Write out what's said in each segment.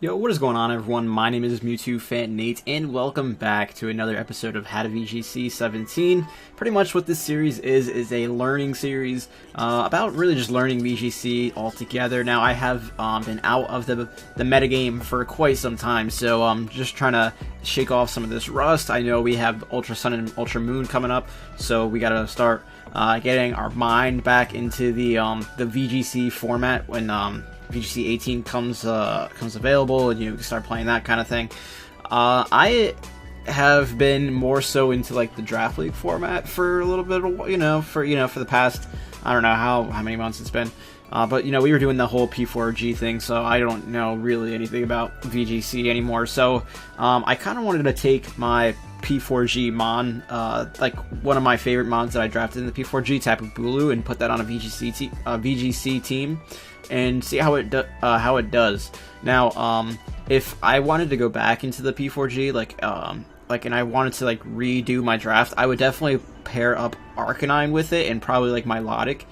Yo, what is going on, everyone? My name is Mewtwo Fan Nate, and welcome back to another episode of How to VGC 17. Pretty much what this series is a learning series about really just learning VGC altogether. Now, I have been out of the metagame for quite some time, so I'm just trying to shake off some of this rust. I know we have Ultra Sun and Ultra Moon coming up, so we gotta start getting our mind back into the VGC format when VGC18 comes available, and you can start playing that kind of thing. I have been more so into like the draft league format for a little bit, for the past, I don't know how many months it's been. But we were doing the whole P4G thing, so I don't know really anything about VGC anymore. So I kind of wanted to take my P4G mon, like one of my favorite mons that I drafted in the P4G, Tapu Bulu, and put that on a VGC team, and see how it does. Now, if I wanted to go back into the P4G, and I wanted to like redo my draft, I would definitely pair up Arcanine with it, and probably like Milotic.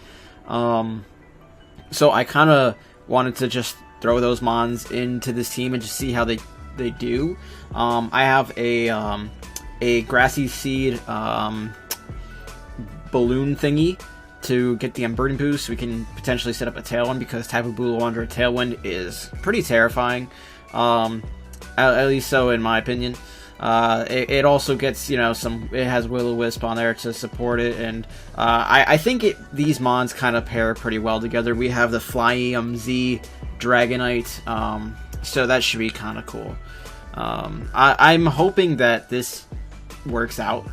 So I kind of wanted to just throw those mons into this team and just see how they do. I have a Grassy Seed balloon thingy to get the Unburden boost, so we can potentially set up a Tailwind, because Tapu Bulu under a Tailwind is pretty terrifying, at least so in my opinion. It also gets, it has Will-O-Wisp on there to support it, and I think these mons kind of pair pretty well together. We have the Flyem Z Dragonite, so that should be kind of cool. I'm hoping that this works out.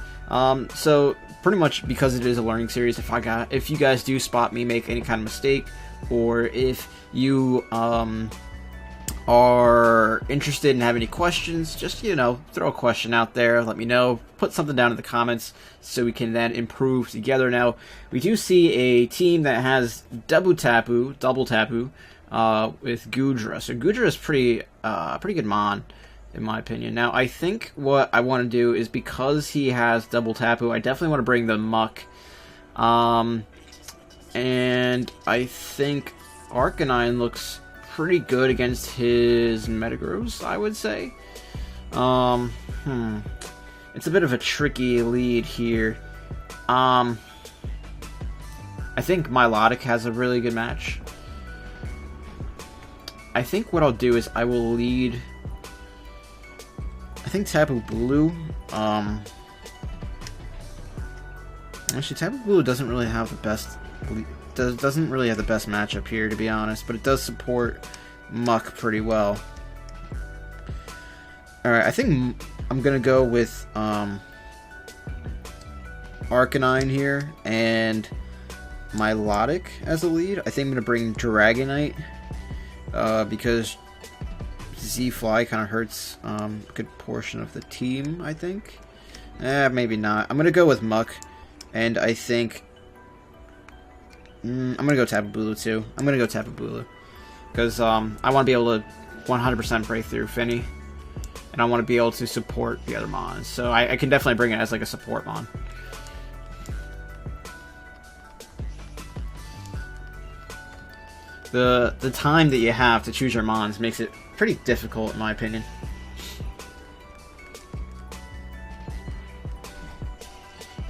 So pretty much because it is a learning series, if you guys do spot me make any kind of mistake, or if you are interested and have any questions, just throw a question out there, let me know, put something down in the comments so we can then improve together. Now, we do see a team that has double tapu with Goodra. So Goodra is pretty good mon, in my opinion. Now, I think what I want to do is, because he has double tapu, I definitely want to bring the Muck. And I think Arcanine looks pretty good against his Metagross, I would say. It's a bit of a tricky lead here. I think Milotic has a really good match. I think what I'll do is I will lead, I think, Tapu Bulu. Actually, Tapu Bulu doesn't really have the best matchup here, to be honest, but it does support Muck pretty well. Alright, I think I'm gonna go with Arcanine here and Milotic as a lead. I think I'm gonna bring Dragonite, because Z-Fly kind of hurts a good portion of the team, I think. Maybe not. I'm going to go with Muck, and I think I'm going to go Tapu Bulu too. I'm going to go Tapu Bulu, because I want to be able to 100% break through Finny, and I want to be able to support the other mons. So I can definitely bring it as like a support mon. The time that you have to choose your mons makes it pretty difficult, in my opinion.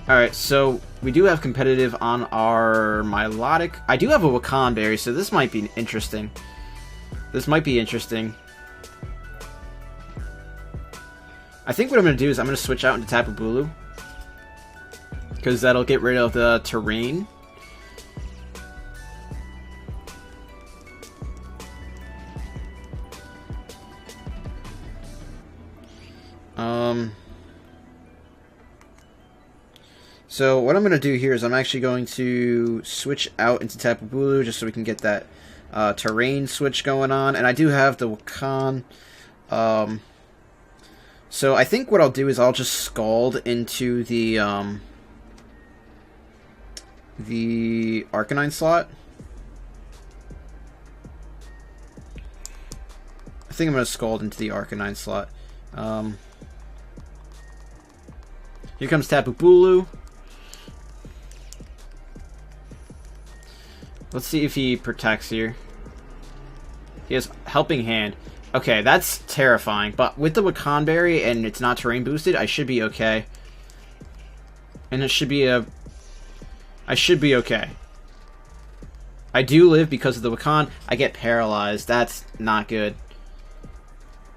Alright, so we do have competitive on our Milotic. I do have a Wakan Berry, so this might be interesting. I think what I'm going to do is I'm going to switch out into Tapu Bulu, because that'll get rid of the terrain. So what I'm going to do here is I'm actually going to switch out into Tapu Bulu, just so we can get that terrain switch going on. And I do have the Wakan. So I think what I'll do is I'll just Scald into the Arcanine slot. I think I'm going to Scald into the Arcanine slot. Here comes Tapu Bulu. Let's see if he protects here. He has Helping Hand. Okay, that's terrifying. But with the Wakan Berry and it's not terrain boosted, I should be okay. And it should be a... I should be okay. I do live because of the Wakan. I get paralyzed. That's not good.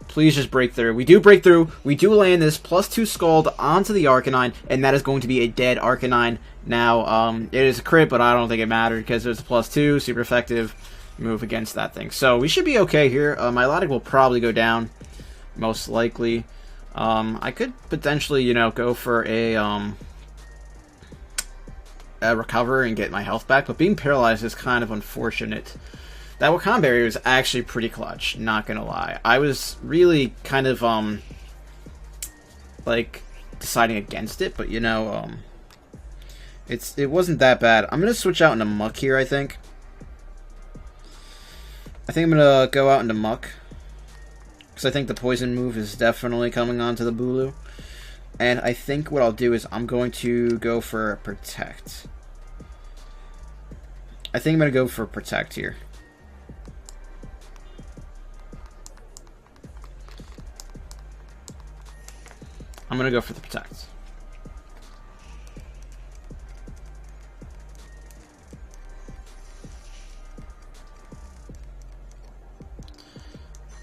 Please just break through. We do break through. We do land this +2 Scald onto the Arcanine, and that is going to be a dead Arcanine. Now, it is a crit, but I don't think it mattered because it was a +2, super effective move against that thing. So we should be okay here. My Milotic will probably go down, most likely. I could potentially, you know, go for a recover and get my health back, but being paralyzed is kind of unfortunate. That Wakan Berry was actually pretty clutch, not gonna lie. I was really kind of, like, deciding against it, but, you know, it wasn't that bad. I'm gonna switch out into Muck here, I think. I think I'm gonna go out into Muck, because I think the poison move is definitely coming onto the Bulu. And I think what I'll do is I'm going to go for Protect. I think I'm gonna go for Protect here. I'm going to go for the Protect.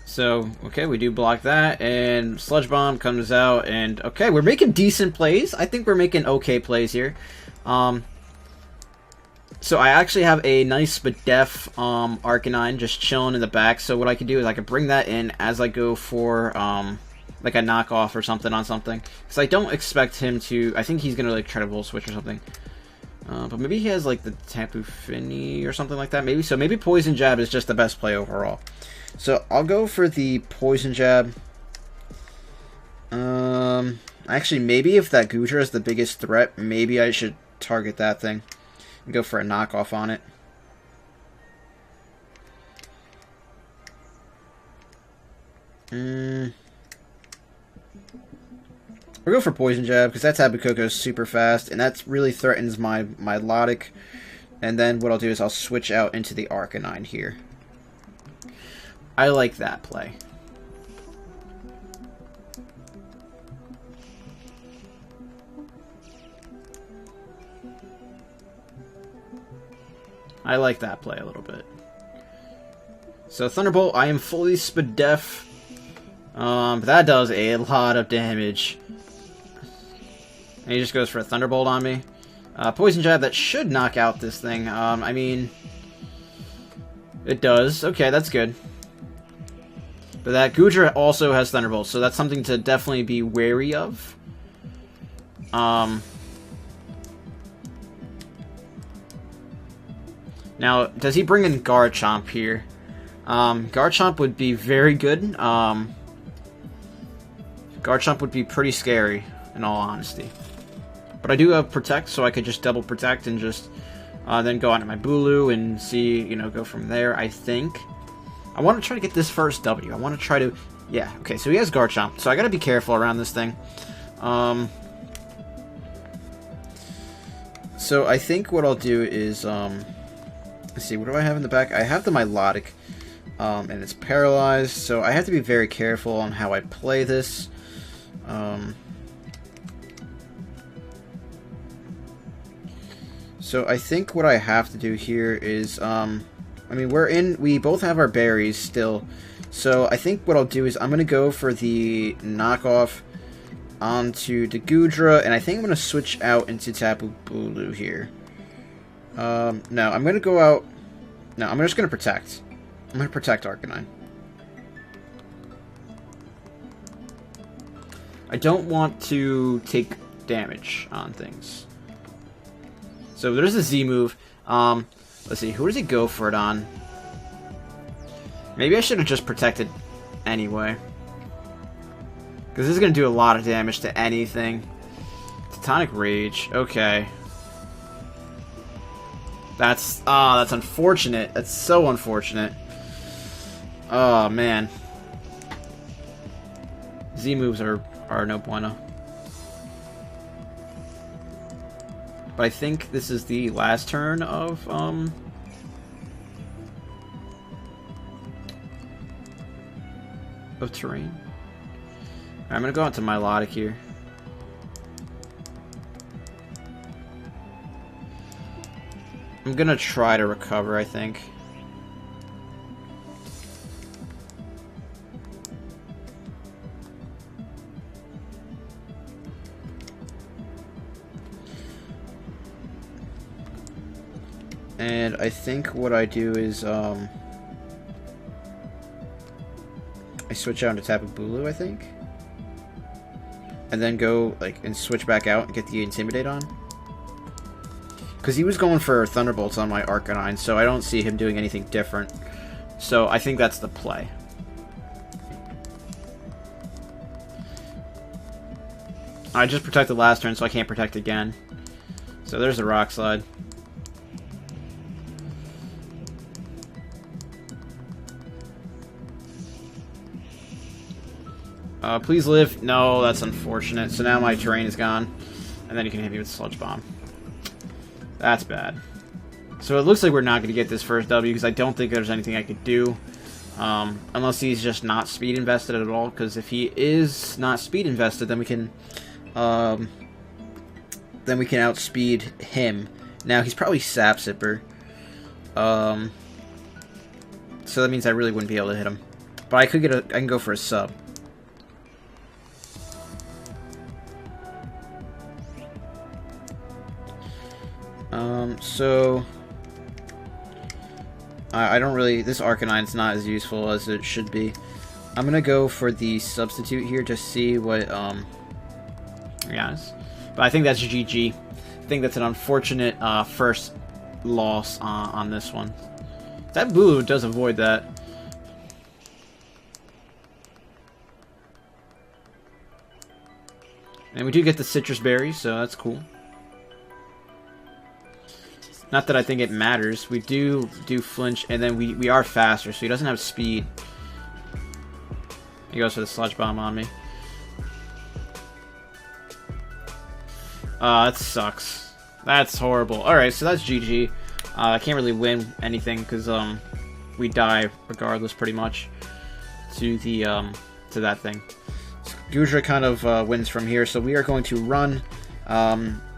So, okay, we do block that, and Sludge Bomb comes out, and okay, we're making decent plays. I think we're making okay plays here. So I actually have a nice but deaf Arcanine just chilling in the back, so what I can do is I can bring that in as I go for... like a knockoff or something on something. Because I don't expect him to... I think he's going to like try to Volt Switch or something. But maybe he has like the Tapu Fini or something like that. Maybe so. Maybe Poison Jab is just the best play overall. So I'll go for the Poison Jab. Actually, maybe if that Goodra is the biggest threat, maybe I should target that thing and go for a knockoff on it. We'll go for Poison Jab, because that Tapu Koko is super fast, and that really threatens my Milotic. And then what I'll do is I'll switch out into the Arcanine here. I like that play. I like that play a little bit. So Thunderbolt, I am fully Spadef. That does a lot of damage. And he just goes for a Thunderbolt on me. Poison Jab, that should knock out this thing. I mean... It does. Okay, that's good. But that Goodra also has Thunderbolt, so that's something to definitely be wary of. Now, does he bring in Garchomp here? Garchomp would be very good. Garchomp would be pretty scary, in all honesty. But I do have Protect, so I could just double Protect and just then go onto my Bulu and see, you know, go from there, I think. I want to try to get this first W. I want to try to... Yeah, okay, so he has Garchomp, so I gotta be careful around this thing. So I think what I'll do is... let's see, what do I have in the back? I have the Milotic, and it's paralyzed, so I have to be very careful on how I play this. So I think what I have to do here is, I mean, we both have our berries still, so I think what I'll do is I'm going to go for the knockoff onto the Goodra, and I think I'm going to switch out into Tapu Bulu here. No, I'm going to go out, no, I'm just going to Protect. I'm going to Protect Arcanine. I don't want to take damage on things. So there's a Z move. Let's see, who does he go for it on? Maybe I should have just protected anyway. Because this is going to do a lot of damage to anything. Tectonic Rage, okay. That's unfortunate. That's so unfortunate. Oh, man. Z moves are no bueno. But I think this is the last turn of, of terrain. I'm gonna go into Milotic here. I'm gonna try to recover, I think. And I think what I do is, I switch out into Tapu Bulu, I think. And then go, like, and switch back out and get the Intimidate on. Because he was going for Thunderbolts on my Arcanine, so I don't see him doing anything different. So I think that's the play. I just protected last turn, so I can't protect again. So there's a Rock Slide. Please live. No, that's unfortunate. So now my terrain is gone. And then you can hit me with Sludge Bomb. That's bad. So it looks like we're not going to get this first W because I don't think there's anything I could do. Unless he's just not speed invested at all. Because if he is not speed invested, then we can outspeed him. Now he's probably Sap Sipper. So that means I really wouldn't be able to hit him. But I can go for a sub. So I don't really, this Arcanine's not as useful as it should be. I'm gonna go for the substitute here, just see what, yes. But I think that's GG. I think that's an unfortunate, first loss, on this one. That Boo does avoid that. And we do get the Citrus Berry, so that's cool. Not that I think it matters. We do flinch, and then we are faster, so he doesn't have speed. He goes for the Sludge Bomb on me. That sucks. That's horrible. Alright, so that's GG. I can't really win anything, because we die regardless, pretty much, to the to that thing. So Gudra kind of wins from here, so we are going to run and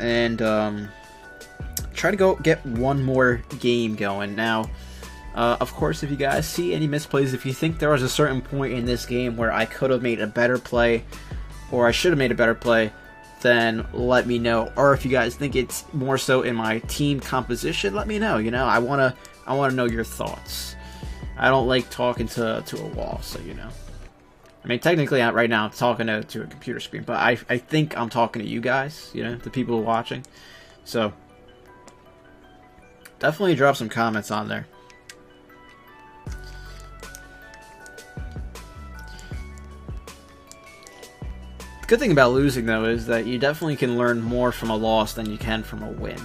try to go get one more game going. Now, of course, if you guys see any misplays, if you think there was a certain point in this game where I could have made a better play, or I should have made a better play, then let me know. Or if you guys think it's more so in my team composition, let me know. You know, I wanna know your thoughts. I don't like talking to a wall, so you know. I mean, technically, right now I'm talking to a computer screen, but I think I'm talking to you guys, you know, the people watching. So definitely drop some comments on there. The good thing about losing, though, is that you definitely can learn more from a loss than you can from a win.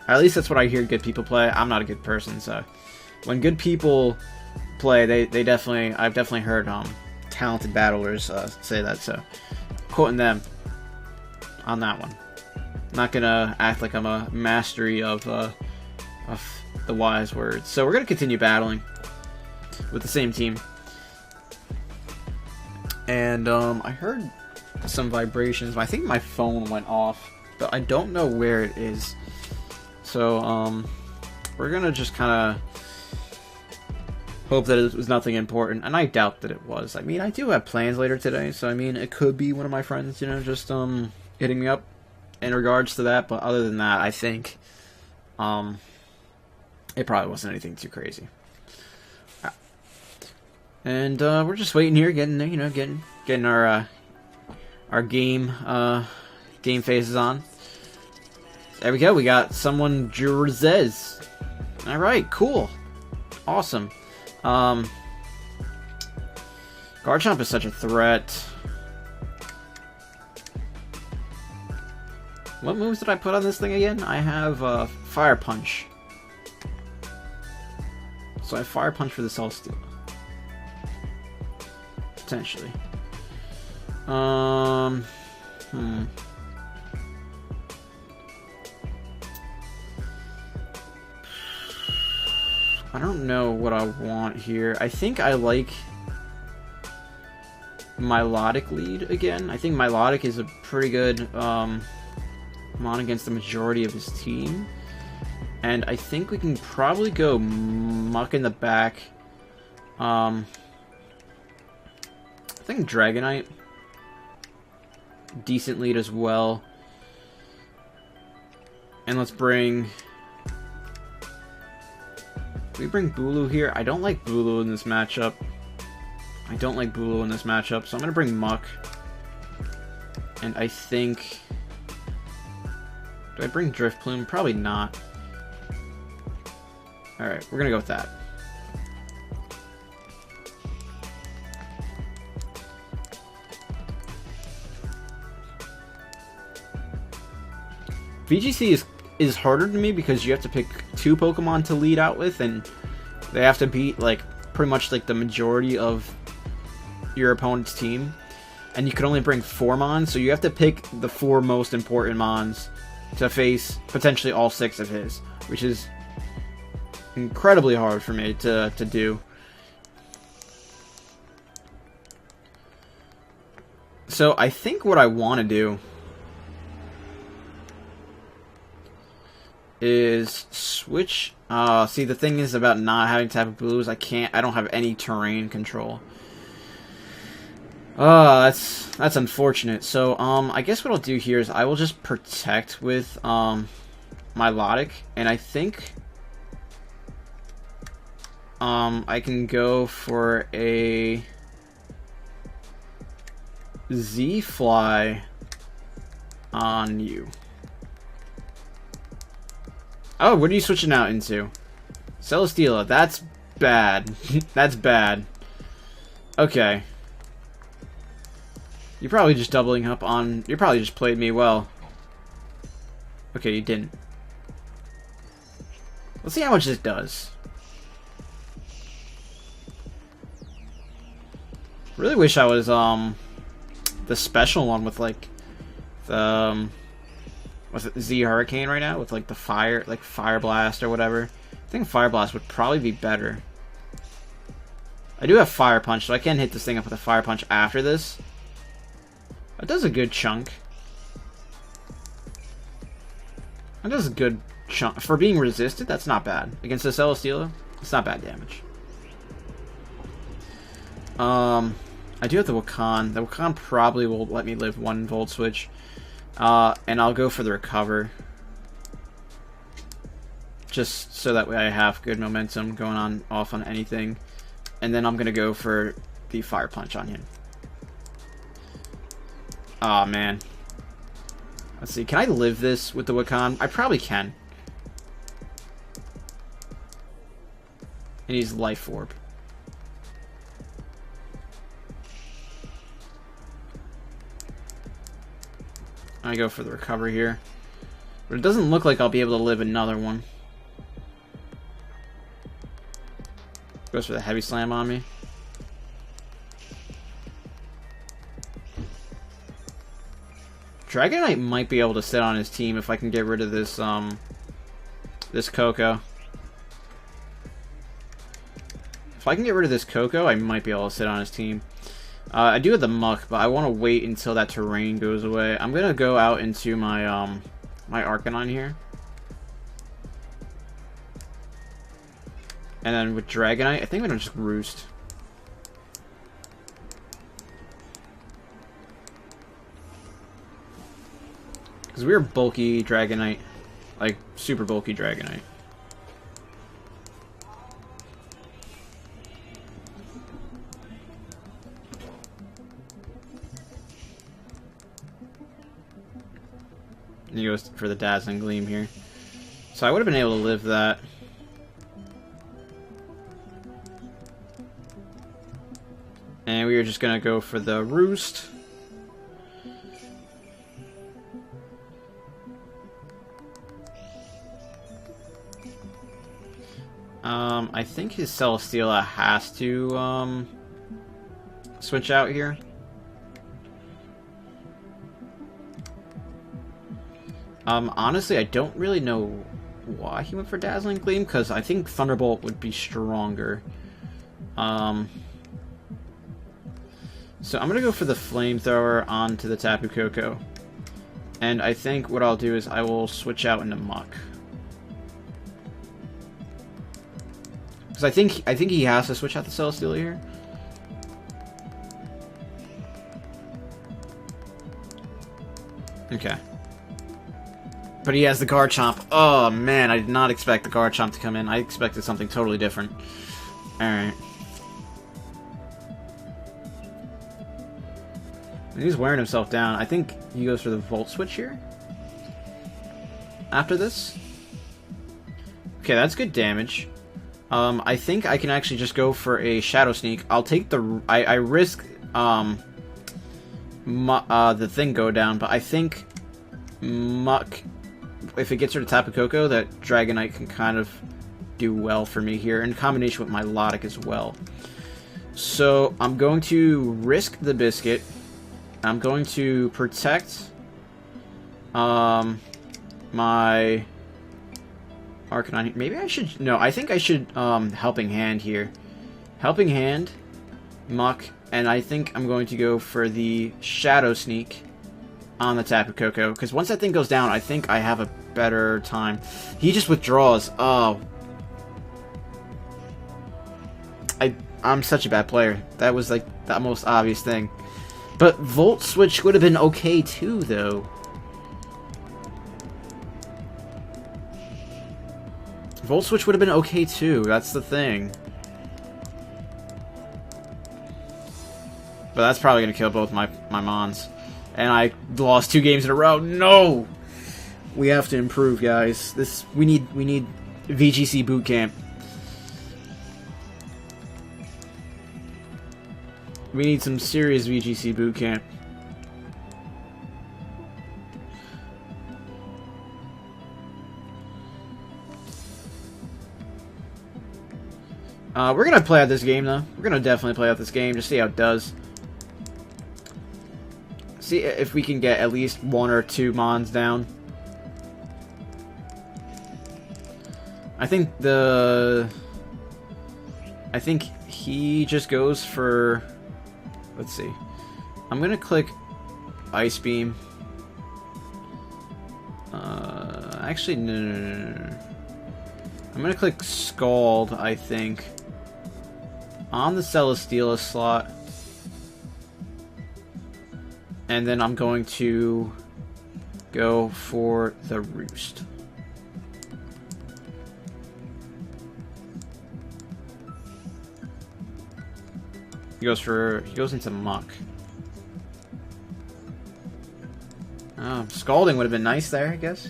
At least that's what I hear good people play. I'm not a good person, so when good people play, I've definitely heard talented battlers say that. So quoting them on that one. Not gonna act like I'm a mastery of the wise words. So we're gonna continue battling with the same team. And I heard some vibrations. I think my phone went off, but I don't know where it is. So we're gonna just kind of hope that it was nothing important, and I doubt that it was. I mean, I do have plans later today, so I mean, it could be one of my friends, you know, just hitting me up in regards to that. But other than that, I think it probably wasn't anything too crazy. And we're just waiting here, getting our game phases on. There we go. We got someone Jurzez. All right, cool, awesome. Garchomp is such a threat. What moves did I put on this thing again? I have Fire Punch. So I have Fire Punch for the Cell Steal. Potentially. I I don't know what I want here. I think I like Milotic lead again. I think Milotic is a pretty good mon against the majority of his team. And I think we can probably go Muck in the back. I think Dragonite. Decent lead as well. And let's bring... Can we bring Bulu here? I don't like Bulu in this matchup. So I'm going to bring Muck. And I think... Do I bring Driftplume? Probably not. Alright, we're going to go with that. VGC is harder to me because you have to pick 2 Pokemon to lead out with, and they have to beat like pretty much like the majority of your opponent's team, and you can only bring 4 Mons, so you have to pick the 4 most important Mons to face potentially all 6 of his, which is incredibly hard for me to do. So I think what I want to do is switch. See, the thing is about not having Tapu Bulu is I don't have any terrain control. That's unfortunate. So, I guess what I'll do here is I will just protect with, Milotic, and I think, I can go for a Z-Fly on you. Oh, what are you switching out into? Celesteela, that's bad. That's bad. Okay. You're probably just doubling up on... You probably just played me well. Okay, you didn't. Let's see how much this does. Really wish I was, the special one with, like, the, was it Z Hurricane right now? With, like, the fire, like, Fire Blast or whatever. I think Fire Blast would probably be better. I do have Fire Punch, so I can hit this thing up with a Fire Punch after this. That does a good chunk. That does a good chunk. For being resisted, that's not bad. Against the Celesteela, it's not bad damage. I do have the Wakan. The Wakan probably will let me live 1 Volt Switch. And I'll go for the Recover. Just so that way I have good momentum going on off on anything. And then I'm going to go for the Fire Punch on him. Aw, man. Let's see. Can I live this with the Wakan? I probably can. And he's Life Orb. I go for the Recover here. But it doesn't look like I'll be able to live another one. Goes for the Heavy Slam on me. Dragonite might be able to sit on his team if I can get rid of this, this Coco. If I can get rid of this Coco, I might be able to sit on his team. I do have the Muck, but I want to wait until that terrain goes away. I'm gonna go out into my, my Arcanine here. And then with Dragonite, I think I'm gonna just Roost. Because we're bulky Dragonite. Like, super bulky Dragonite. And he goes for the Dazzling Gleam here. So I would have been able to live that. And we are just going to go for the Roost. I think his Celesteela has to switch out here. Honestly, I don't really know why he went for Dazzling Gleam, because I think Thunderbolt would be stronger. So I'm going to go for the Flamethrower onto the Tapu Koko. And I think what I'll do is I will switch out into Muck. Because I think he has to switch out the Celesteela here. Okay. But he has the Garchomp. Oh man, I did not expect the Garchomp to come in. I expected something totally different. Alright. He's wearing himself down. I think he goes for the Volt Switch here. After this. Okay, that's good damage. I think I can actually just go for a Shadow Sneak. I'll take the... I risk the thing go down, but I think Muck, if it gets rid of Tapu Koko, that Dragonite can kind of do well for me here, in combination with my Milotic as well. So I'm going to risk the Biscuit. I'm going to protect my Arcanine. Maybe I should... No, I think I should Helping Hand here. Helping Hand, Muck, and I think I'm going to go for the Shadow Sneak on the Tapu Koko, because once that thing goes down, I think I have a better time. He just withdraws. Oh. I'm such a bad player. That was like the most obvious thing. But Volt Switch would have been okay too, though. Volt Switch would have been okay too, that's the thing. But that's probably going to kill both my Mons. And I lost 2 games in a row. No! We have to improve, guys. We need VGC boot camp. We need some serious VGC boot camp. We're gonna play out this game, though. We're gonna definitely play out this game, just see how it does. See if we can get at least 1 or 2 Mons down. I think he just goes for... Let's see. I'm gonna click Ice Beam. Actually, no. I'm gonna click Scald, I think, on the Celesteela slot. And then I'm going to go for the Roost. He goes into Muck. Scalding would have been nice there, I guess.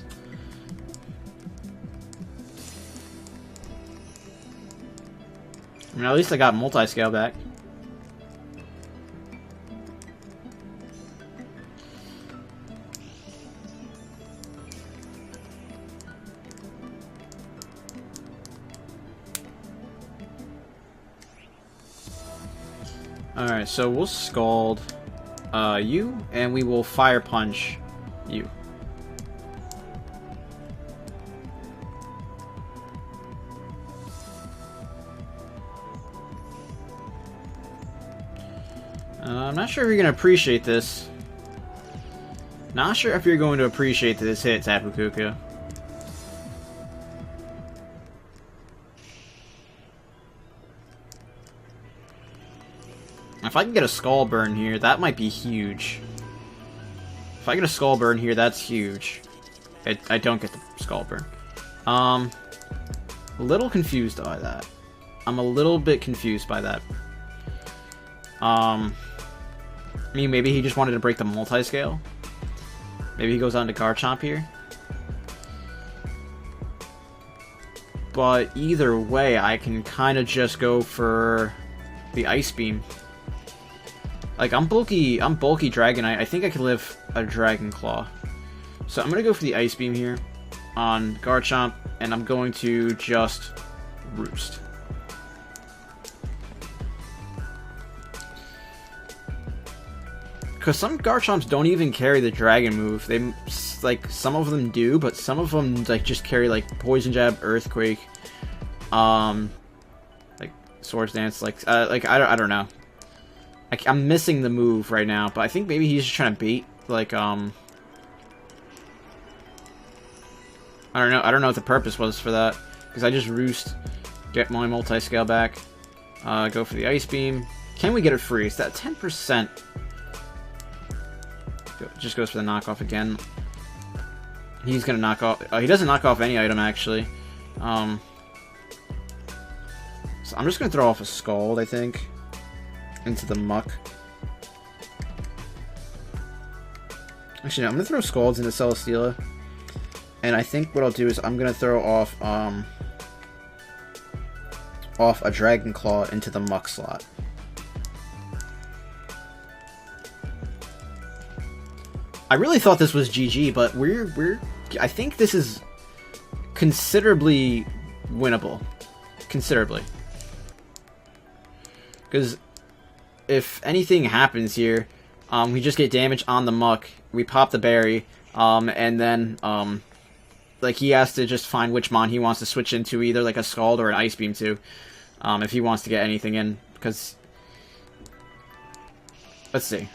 I mean, at least I got multi-scale back. Alright, so we'll Scald you, and we will Fire Punch you. I'm not sure if you're going to appreciate this. Not sure if you're going to appreciate this hit, Tapu Koko. If I can get a Skull Burn here, that might be huge. If I get a Skull Burn here, that's huge. I don't get the Skull Burn. A little confused by that. I'm a little bit confused by that. I mean, maybe he just wanted to break the multi-scale. Maybe he goes on to Garchomp here. But either way, I can kind of just go for the Ice Beam. Like, I'm bulky Dragonite. I think I can live a Dragon Claw. So I'm going to go for the Ice Beam here on Garchomp, and I'm going to just Roost. Because some Garchomps don't even carry the Dragon move. moves, like, some of them do, but some of them, like, just carry, like, Poison Jab, Earthquake, like, Swords Dance, like, I don't know. I'm missing the move right now, but I think maybe he's just trying to bait, like, I don't know what the purpose was for that, because I just Roost, get my multi-scale back, go for the Ice Beam. Can we get it free? It's that 10%. Just goes for the knockoff again. He's gonna knock off. He doesn't knock off any item actually. So I'm just gonna throw off a Scald, I think, into the Muck. Actually, no, I'm gonna throw Scalds into Celesteela, and I think what I'll do is I'm gonna throw off a Dragon Claw into the Muck slot. I really thought this was GG, but I think this is considerably winnable. Considerably. Because if anything happens here, we just get damage on the Muck, we pop the berry, and then, like, he has to just find which mon he wants to switch into, either like a Scald or an Ice Beam to, if he wants to get anything in, because... Let's see.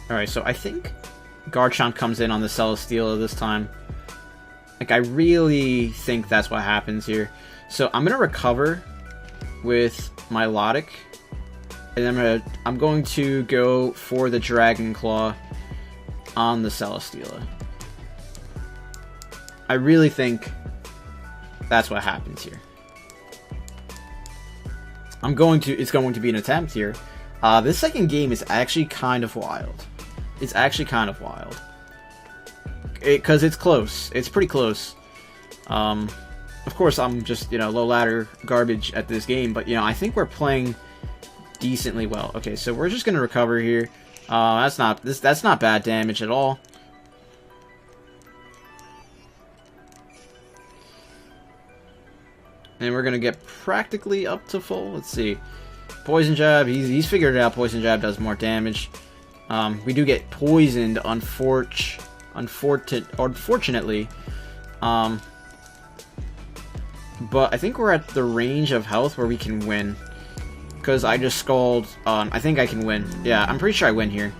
Alright, so I think Garchomp comes in on the Celesteela this time. Like, I really think that's what happens here. So I'm gonna recover with my Milotic, and then I'm going to go for the Dragon Claw on the Celesteela. I really think that's what happens here. It's going to be an attempt here. This second game is actually kind of wild. It's actually kind of wild. Because it's close. It's pretty close. Of course, I'm just, low ladder garbage at this game, but, I think we're playing decently well. Okay, so we're just gonna recover here. That's not bad damage at all. And we're gonna get practically up to full. Let's see. Poison Jab, he's figured it out. Poison Jab does more damage. We do get poisoned, unfortunately. But I think we're at the range of health where we can win. Because I just Scald. I think I can win. Yeah, I'm pretty sure I win here.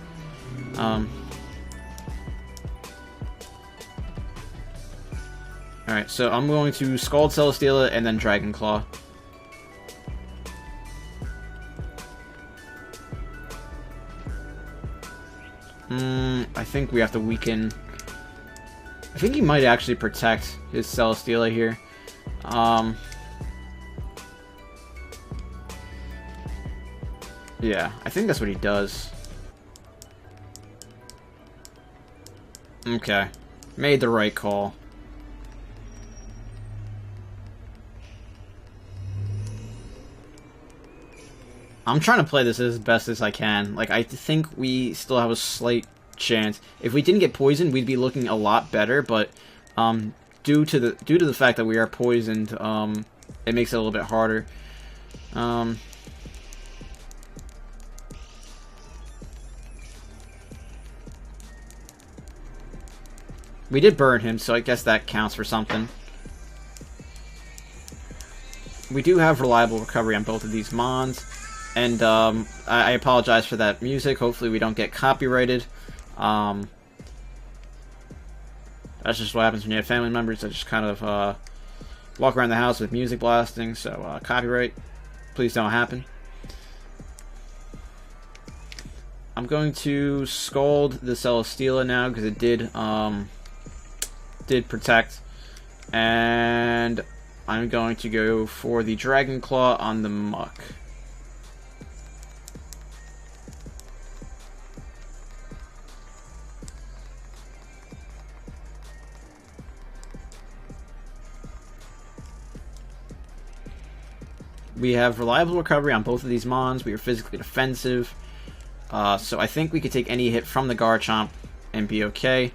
Alright, so I'm going to Scald Celesteela and then Dragon Claw. I think we have to weaken. I think he might actually protect his Celesteela here. Yeah, I think that's what he does. Okay. Made the right call. I'm trying to play this as best as I can. Like, I think we still have a slight chance. If we didn't get poisoned, we'd be looking a lot better, but due to the fact that we are poisoned, it makes it a little bit harder. We did burn him, so I guess that counts for something. We do have reliable recovery on both of these mons. And I apologize for that music. Hopefully we don't get copyrighted. That's just what happens when you have family members that just kind of walk around the house with music blasting. So copyright, please don't happen. I'm going to Scald the Celesteela now because it did protect. And I'm going to go for the Dragon Claw on the Muck. We have reliable recovery on both of these mons. We are physically defensive. So I think we could take any hit from the Garchomp and be okay.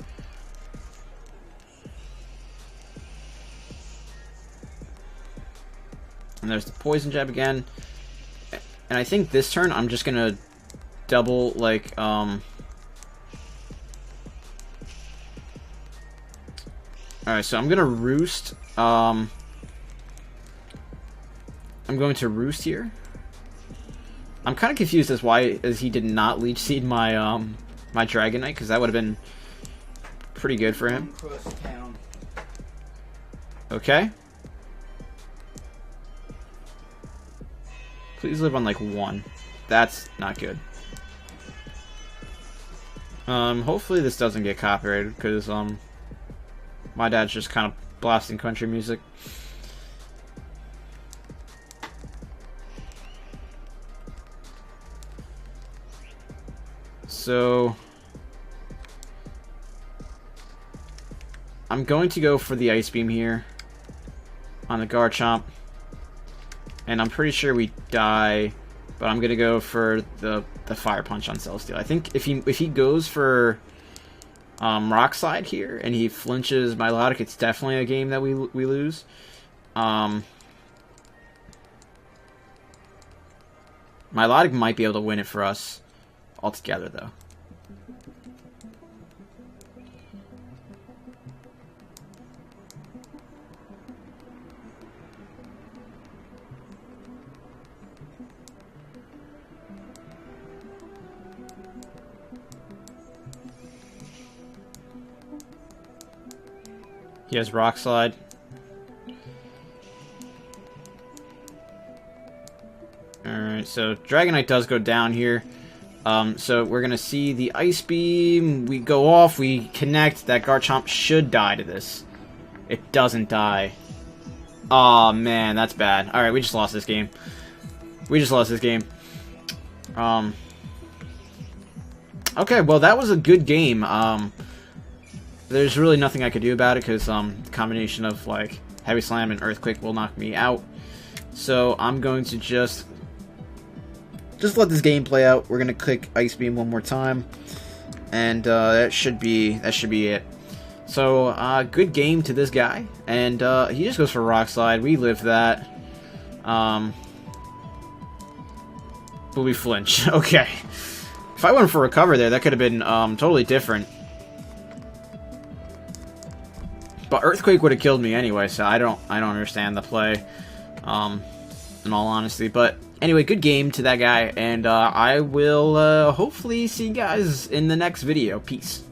And there's the poison jab again. And I think this turn I'm just gonna double, like, alright, so I'm gonna roost. I'm going to roost here. I'm kind of confused as why he did not leech seed my my Dragon Knight, because that would have been pretty good for him. Okay. Please live on like 1. That's not good. Hopefully this doesn't get copyrighted, because my dad's just kind of blasting country music. So I'm going to go for the Ice Beam here on the Garchomp, and I'm pretty sure we die, but I'm gonna go for the Fire Punch on Celesteal. I think if he goes for Rock Slide here and he flinches Milotic, it's definitely a game that we lose. Milotic might be able to win it for us altogether, though. He has Rock Slide. Alright, so Dragonite does go down here. So we're gonna see the Ice Beam. We go off, we connect. That Garchomp should die to this. It doesn't die. Aw, man, that's bad. Alright, we just lost this game. We just lost this game. Okay, well, that was a good game. There's really nothing I could do about it, because the combination of, like, Heavy Slam and Earthquake will knock me out. So I'm going to just let this game play out. We're gonna click Ice Beam one more time, and that should be it. So good game to this guy, and he just goes for Rock Slide. We live that, but we flinch. Okay, if I went for Recover there, that could have been totally different. But Earthquake would have killed me anyway, so I don't understand the play, in all honesty. But anyway, good game to that guy, and I will hopefully see you guys in the next video. Peace.